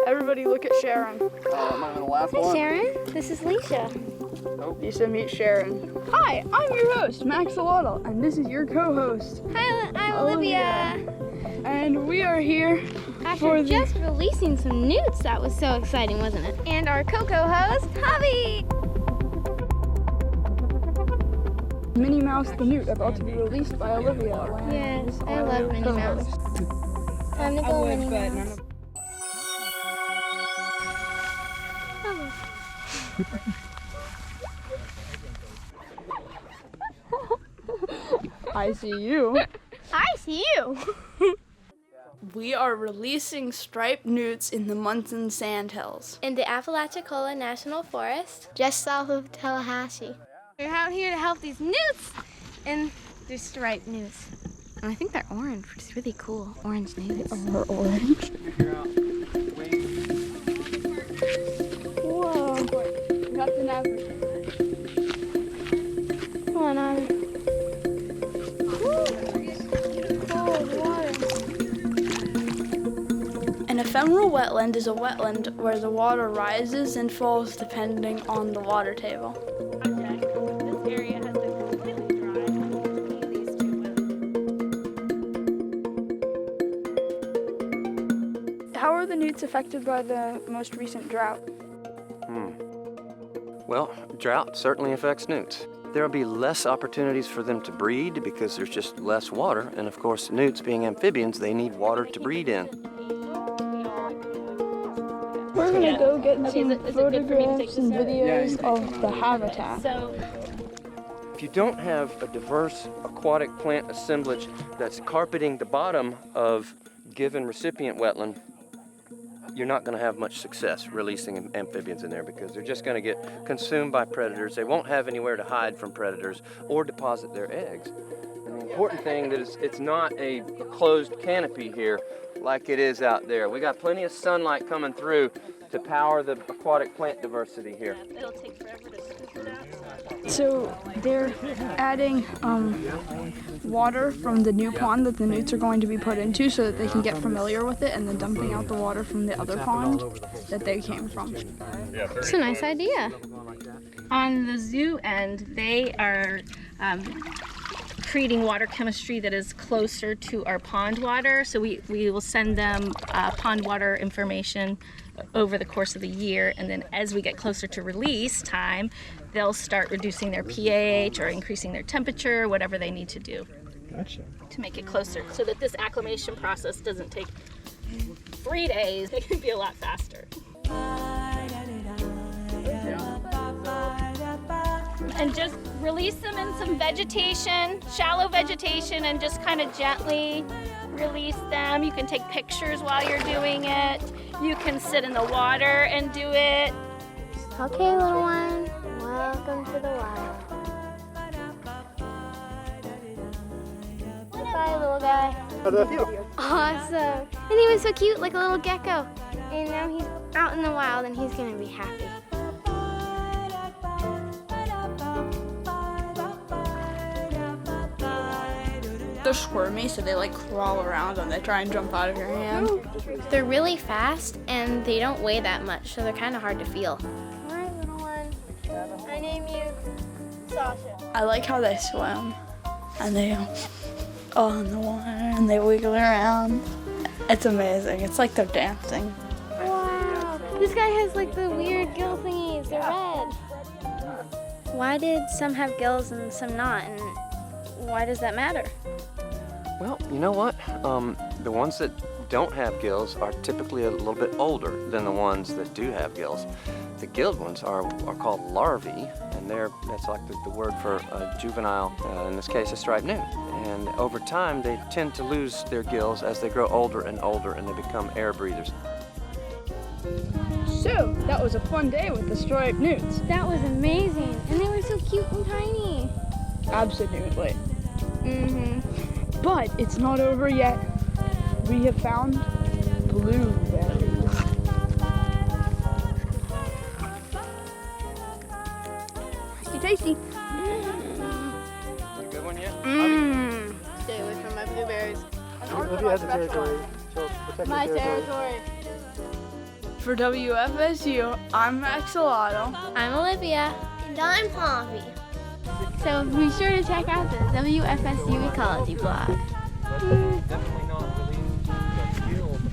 Everybody look at Sharon. Oh, am I the last one? Hi, Sharon. This is Leisha. Oh, Lisa, meet Sharon. Hi, I'm your host, Max Alotl, and this is your co-host. Hi, I'm Olivia. And we are here After just releasing some newts. That was so exciting, wasn't it? And our co-host, Xavi. Minnie Mouse the Newt, about to be released by Olivia. Yes, I love Minnie Mouse. Time to go, Minnie Mouse. I see you. I see you. We are releasing striped newts in the Munson Sandhills. In the Apalachicola National Forest, just south of Tallahassee. We're out here to help these newts, and they're striped newts. And I think they're orange, which is really cool. Orange newts. They're orange. Whoa. You have to navigate. Come on, Abby. Cold water. An ephemeral wetland is a wetland where the water rises and falls depending on the water table. This area has been completely dry between these two wells. How are the newts affected by the most recent drought? Well, drought certainly affects newts. There'll be less opportunities for them to breed because there's just less water. And of course, newts being amphibians, they need water to breed in. We're gonna go get some photographs and videos of the habitat. If you don't have a diverse aquatic plant assemblage that's carpeting the bottom of given recipient wetland, you're not going to have much success releasing amphibians in there because they're just going to get consumed by predators. They won't have anywhere to hide from predators or deposit their eggs. And the important thing is it's not a closed canopy here like it is out there. We got plenty of sunlight coming through to power the aquatic plant diversity here. It'll take forever to scoop it out. So they're adding water from the new pond that the newts are going to be put into so that they can get familiar with it, and then dumping out the water from the other pond that they came from. It's a nice idea. On the zoo end, they are creating water chemistry that is closer to our pond water. So we will send them pond water information over the course of the year, and then as we get closer to release time, they'll start reducing their pH or increasing their temperature, whatever they need to do to make it closer, so that this acclimation process doesn't take 3 days. It can be a lot faster. And just release them in some vegetation, shallow vegetation, and just kind of gently release them. You can take pictures while you're doing it. You can sit in the water and do it. Okay, little one. Welcome to the wild. Bye, little guy. How do I feel? Awesome. And he was so cute, like a little gecko. And now he's out in the wild, and he's gonna be happy. They're squirmy, so they like crawl around and they try and jump out of your hand. They're really fast, and they don't weigh that much, so they're kind of hard to feel. All right, little one. I name you Sasha. I like how they swim and they go on the water and they wiggle around. It's amazing. It's like they're dancing. Wow. This guy has like the weird gill thingies. They're red. Why did some have gills and some not? And why does that matter? Well, you know what? The ones that don't have gills are typically a little bit older than the ones that do have gills. The gilled ones are called larvae, and that's like the word for a juvenile, in this case a striped newt. And over time they tend to lose their gills as they grow older and older and they become air breathers. So, that was a fun day with the striped newts. That was amazing. And they were so cute and tiny. Absolutely. Mm-hmm. But it's not over yet. We have found blueberries. Tasty. A good one yet? Stay away from my blueberries. Olivia has a territory. So My territory. For WFSU, I'm Axolotl. I'm Olivia. And I'm Poppy. So be sure to check out the WFSU Ecology blog. Definitely not